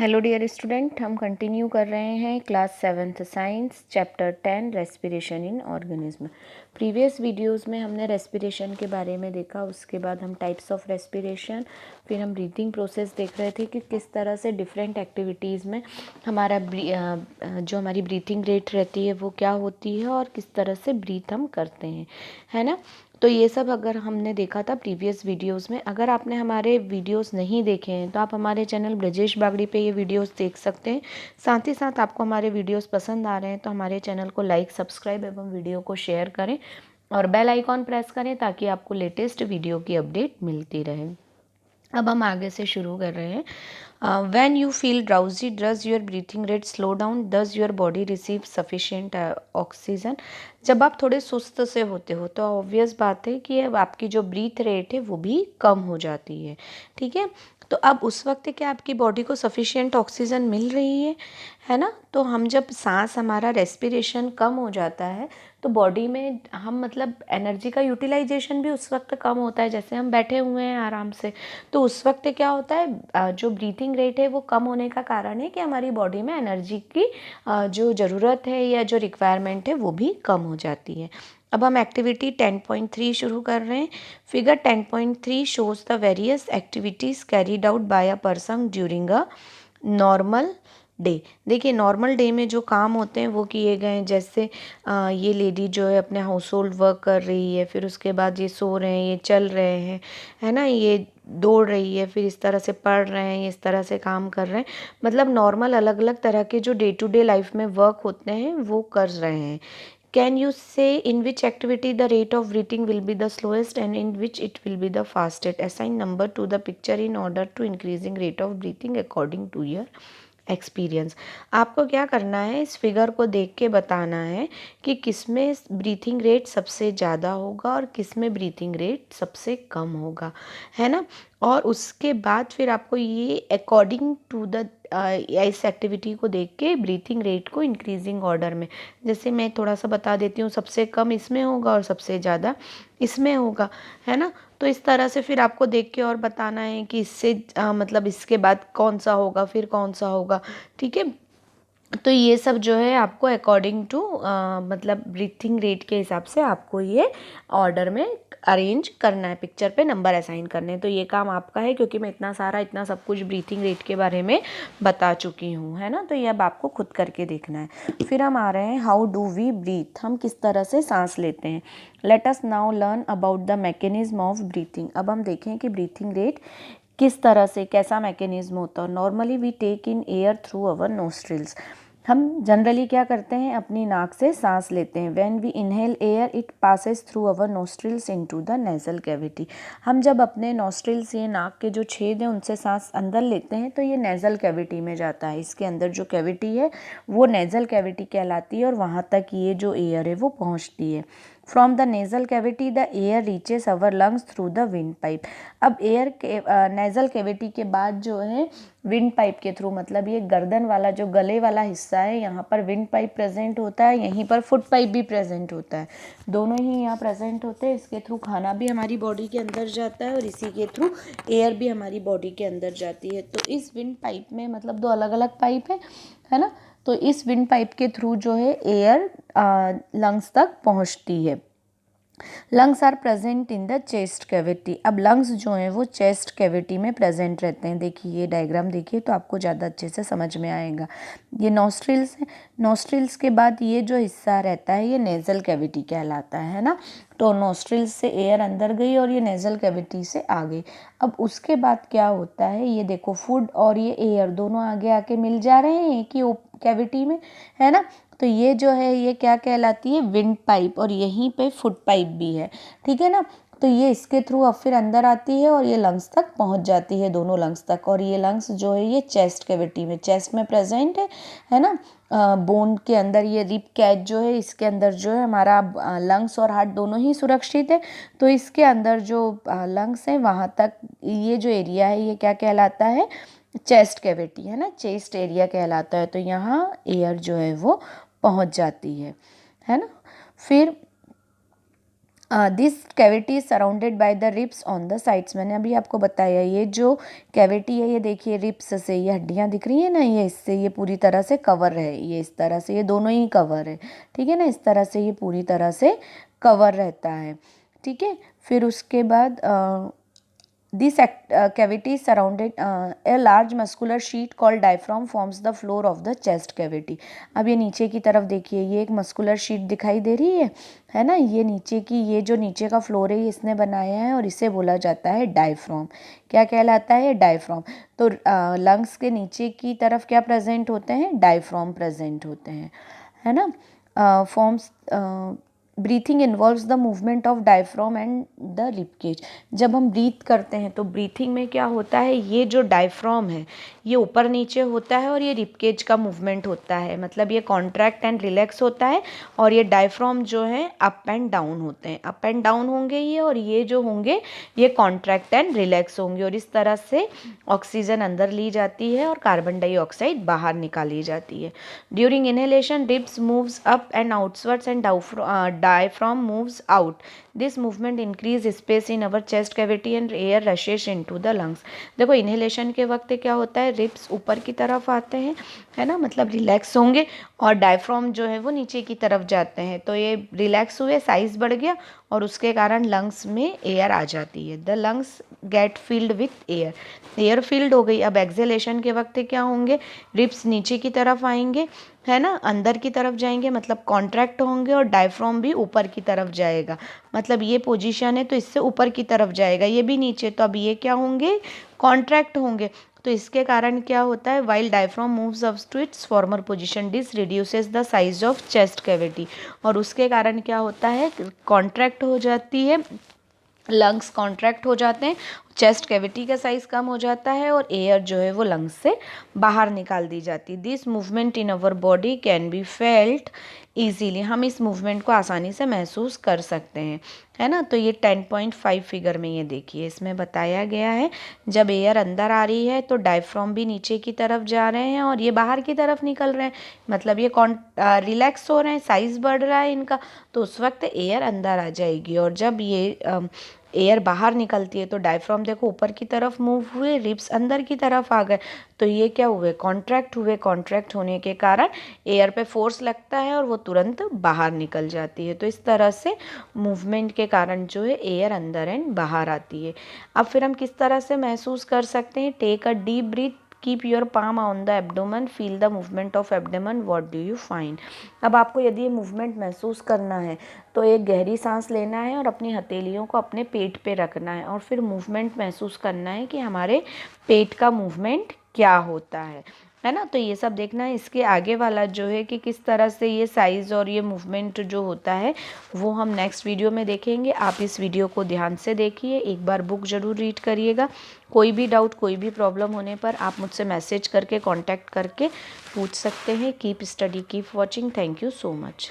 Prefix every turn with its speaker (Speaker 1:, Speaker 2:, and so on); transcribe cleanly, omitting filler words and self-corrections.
Speaker 1: Hello dear student, हम continue कर रहे हैं class 7th science chapter 10 respiration in organism. Previous videos में हमने रेस्पिरेशन के बारे में देखा, उसके बाद हम टाइप्स ऑफ रेस्पिरेशन, फिर हम ब्रीथिंग प्रोसेस देख रहे थे कि किस तरह से डिफरेंट एक्टिविटीज़ में हमारा जो हमारी ब्रीथिंग रेट रहती है वो क्या होती है और किस तरह से ब्रीथ हम करते हैं, है ना। तो ये सब अगर हमने देखा था प्रीवियस वीडियोस में। अगर आपने हमारे वीडियोस नहीं देखे हैं तो आप हमारे चैनल ब्रजेश बागड़ी पे ये वीडियोस देख सकते हैं। साथ ही साथ आपको हमारे वीडियोस पसंद आ रहे हैं तो हमारे चैनल को लाइक, सब्सक्राइब एवं वीडियो को शेयर करें और बेल आइकॉन प्रेस करें ताकि आपको लेटेस्ट वीडियो की अपडेट मिलती रहे। अब हम आगे से शुरू कर रहे हैं। When you feel drowsy, does your breathing rate slow down, does your body receive sufficient oxygen. जब आप थोड़े सुस्त से होते हो तो ऑब्वियस बात है कि अब आपकी जो ब्रीथ रेट है वो भी कम हो जाती है, ठीक है। तो अब उस वक्त क्या आपकी बॉडी को सफिशिएंट ऑक्सीजन मिल रही है ना। तो हम जब सांस, हमारा रेस्पिरेशन कम हो जाता है तो बॉडी में हम मतलब एनर्जी का यूटिलाइजेशन भी उस वक्त कम होता है। जैसे हम बैठे हुए हैं आराम से, तो उस वक्त क्या होता है, जो ब्रीथिंग रेट है वो कम होने का कारण है कि हमारी बॉडी में एनर्जी की जो ज़रूरत है या जो रिक्वायरमेंट है वो भी कम हो जाती है। अब हम एक्टिविटी 10.3 शुरू कर रहे हैं। Figure 10.3 shows the various activities carried out by a person during a normal day. देखिए, नॉर्मल डे में जो काम होते हैं वो किए गए हैं। जैसे ये लेडी जो है अपने हाउस होल्ड वर्क कर रही है, फिर उसके बाद ये सो रहे हैं, ये चल रहे हैं, है ना, ये दौड़ रही है, फिर इस तरह से पढ़ रहे हैं, इस तरह से काम कर रहे हैं। मतलब नॉर्मल अलग अलग तरह के जो डे टू डे लाइफ में वर्क होते हैं वो कर रहे हैं। Can you say in which activity the rate of breathing will be the slowest and in which it will be the fastest. Assign number to the picture in order to increasing rate of breathing according to your experience. आपको क्या करना है, इस figure को देख के बताना है कि किस में ब्रीथिंग रेट सबसे ज़्यादा होगा और किस में ब्रीथिंग रेट सबसे कम होगा, है ना। और उसके बाद फिर आपको ये अकॉर्डिंग टू द इस एक्टिविटी को देख के ब्रीथिंग रेट को इंक्रीजिंग ऑर्डर में, जैसे मैं थोड़ा सा बता देती हूँ, सबसे कम इसमें होगा और सबसे ज़्यादा इसमें होगा, है ना। तो इस तरह से फिर आपको देख के और बताना है कि इससे मतलब इसके बाद कौन सा होगा, फिर कौन सा होगा, ठीक है। तो ये सब जो है आपको अकॉर्डिंग टू मतलब ब्रीथिंग रेट के हिसाब से आपको ये ऑर्डर में अरेंज करना है, पिक्चर पे नंबर असाइन करने हैं। तो ये काम आपका है क्योंकि मैं इतना सब कुछ ब्रीथिंग रेट के बारे में बता चुकी हूँ, है ना। तो ये अब आपको खुद करके देखना है। फिर हम आ रहे हैं हाउ डू वी ब्रीथ, हम किस तरह से सांस लेते हैं। Let us now learn about the mechanism of breathing. अब हम देखें कि ब्रीथिंग रेट किस तरह से, कैसा मैकेनिज्म होता है। Normally we take in air through our nostrils. हम जनरली क्या करते हैं, अपनी नाक से सांस लेते हैं। When we inhale air it passes through our nostrils into the nasal cavity. हम जब अपने नोस्ट्रिल्स, ये नाक के जो छेद हैं, उनसे सांस अंदर लेते हैं तो ये नेजल कैविटी में जाता है। इसके अंदर जो कैविटी है वो नेजल कैविटी कहलाती है और वहाँ तक ये जो एयर है वो पहुँचती है। From the nasal cavity the air reaches our lungs through the wind pipe. अब एयर के नेजल कैविटी के बाद जो है विंड पाइप के थ्रू, मतलब ये गर्दन वाला जो गले वाला हिस्सा है, यहाँ पर विंड पाइप प्रेजेंट होता है, यहीं पर फुट पाइप भी प्रेजेंट होता है। दोनों ही यहाँ प्रेजेंट होते हैं। इसके थ्रू खाना भी हमारी बॉडी के अंदर जाता है और इसी के थ्रू एयर भी हमारी बॉडी के अंदर जाती है। तो इस विंड पाइप में मतलब दो अलग अलग पाइप है ना। तो इस विंड पाइप के थ्रू जो है एयर लंग्स तक पहुँचती है। Lungs are present in the chest cavity. अब लंग्स जो हैं वो चेस्ट कैविटी में प्रेजेंट रहते हैं। देखिए ये डायग्राम देखिए तो आपको ज़्यादा अच्छे से समझ में आएगा। ये नॉस्ट्रिल्स है, नॉस्ट्रिल्स के बाद ये जो हिस्सा रहता है ये नेजल कैविटी कहलाता है ना। तो नॉस्ट्रिल्स से एयर अंदर गई और ये नेजल कैविटी से आ गई। अब उसके बाद क्या होता है, ये देखो फूड और ये एयर दोनों आगे आके मिल जा रहे हैं एक ही कैविटी में, है ना। तो ये जो है ये क्या कहलाती है, विंड पाइप, और यहीं पे फुट पाइप भी है, ठीक है ना। तो ये इसके थ्रू अब फिर अंदर आती है और ये लंग्स तक पहुंच जाती है, दोनों लंग्स तक। और ये लंग्स जो है ये चेस्ट कैविटी में, चेस्ट में प्रेजेंट है ना। बोन के अंदर ये रिब कैच जो है, इसके अंदर जो है हमारा लंग्स और हार्ट दोनों ही सुरक्षित है। तो इसके अंदर जो लंग्स हैं वहाँ तक ये जो एरिया है ये क्या कहलाता है, चेस्ट कैविटी, है ना, चेस्ट एरिया कहलाता है। तो यहाँ एयर जो है वो पहुंच जाती है ना। फिर this cavity is surrounded by the ribs on the sides. मैंने अभी आपको बताया ये जो कैविटी है ये देखिए रिब्स से, ये हड्डियां दिख रही है ना, ये इससे ये पूरी तरह से कवर है, ये इस तरह से, ये दोनों ही कवर है, ठीक है ना, इस तरह से ये पूरी तरह से कवर रहता है, ठीक है। फिर उसके बाद this cavity is surrounded a large muscular sheet called diaphragm forms the floor of the chest cavity। अब ये नीचे की तरफ देखिए, ये एक मस्कुलर शीट दिखाई दे रही है ना, ये नीचे की, ये जो नीचे का फ्लोर है ये इसने बनाया है और इसे बोला जाता है डायफ्राम। क्या कहलाता है? डायफ्राम। तो लंग्स के नीचे की तरफ क्या प्रेजेंट होते हैं? डायफ्राम प्रेजेंट होते हैं, है ना। Forms breathing involves the movement of diaphragm and the rib cage. जब हम ब्रीथ करते हैं तो ब्रीथिंग में क्या होता है, ये जो डायफ्राम है ये ऊपर नीचे होता है और ये रिब केज का मूवमेंट होता है, मतलब ये कॉन्ट्रैक्ट एंड रिलैक्स होता है, और ये डायफ्राम जो है अप एंड डाउन होते हैं, अप एंड डाउन होंगे ये, और ये जो होंगे ये कॉन्ट्रैक्ट एंड रिलैक्स होंगे, और इस तरह से ऑक्सीजन अंदर ली जाती है और कार्बन डाइऑक्साइड बाहर निकाली जाती है। During inhalation ribs moves up and outwards and diaphragm moves out. This movement increase space in our chest cavity and air rushes into the lungs। देखो इनहेलेशन के वक्त क्या होता है, रिब्स ऊपर की तरफ आते हैं, है ना, मतलब रिलैक्स होंगे, और डायफ्राम जो है वो नीचे की तरफ जाते हैं, तो ये रिलैक्स हुए, साइज बढ़ गया और उसके कारण लंग्स में एयर आ जाती है। The lungs get filled with air, air filled हो गई। अब एक्सेलेशन के वक्त क्या होंगे, रिब्स नीचे की तरफ आएंगे, है ना, अंदर की तरफ जाएंगे, मतलब कॉन्ट्रैक्ट होंगे, और डायफ्राम भी ऊपर की तरफ जाएगा, मतलब ये पोजीशन है तो इससे ऊपर की तरफ जाएगा, ये भी नीचे, तो अब ये क्या होंगे, कॉन्ट्रैक्ट होंगे। तो इसके कारण क्या होता है, while diaphragm moves up to its former position this reduces the size of chest cavity. और उसके कारण क्या होता है, कॉन्ट्रैक्ट हो जाती है, लंग्स कॉन्ट्रैक्ट हो जाते हैं, चेस्ट कैविटी का साइज कम हो जाता है, और एयर जो है वो लंग्स से बाहर निकाल दी जाती है। This movement in our body can be felt easily, हम इस मूवमेंट को आसानी से महसूस कर सकते हैं, है ना। तो ये 10.5 फिगर में ये देखिए इसमें बताया गया है, जब एयर अंदर आ रही है तो डायफ्राम भी नीचे की तरफ जा रहे हैं और ये बाहर की तरफ निकल रहे हैं, मतलब ये रिलैक्स हो रहे हैं, साइज बढ़ रहा है इनका, तो उस वक्त एयर अंदर आ जाएगी। और जब ये एयर बाहर निकलती है तो डायफ्राम देखो ऊपर की तरफ मूव हुए, रिब्स अंदर की तरफ आ गए, तो ये क्या हुए, कॉन्ट्रैक्ट हुए, कॉन्ट्रैक्ट होने के कारण एयर पे फोर्स लगता है और वो तुरंत बाहर निकल जाती है। तो इस तरह से मूवमेंट के कारण जो है एयर अंदर एंड बाहर आती है। अब फिर हम किस तरह से महसूस कर सकते हैं, take a deep breath, keep your palm on the abdomen, feel the movement of abdomen, what do you find. अब आपको यदि ये मूवमेंट महसूस करना है तो एक गहरी सांस लेना है और अपनी हथेलियों को अपने पेट पे रखना है, और फिर मूवमेंट महसूस करना है कि हमारे पेट का मूवमेंट क्या होता है ना। तो ये सब देखना है। इसके आगे वाला जो है कि किस तरह से ये साइज़ और ये मूवमेंट जो होता है वो हम नेक्स्ट वीडियो में देखेंगे। आप इस वीडियो को ध्यान से देखिए, एक बार बुक ज़रूर रीड करिएगा। कोई भी डाउट, कोई भी प्रॉब्लम होने पर आप मुझसे मैसेज करके, कांटेक्ट करके पूछ सकते हैं। Keep study, keep watching. Thank you so much.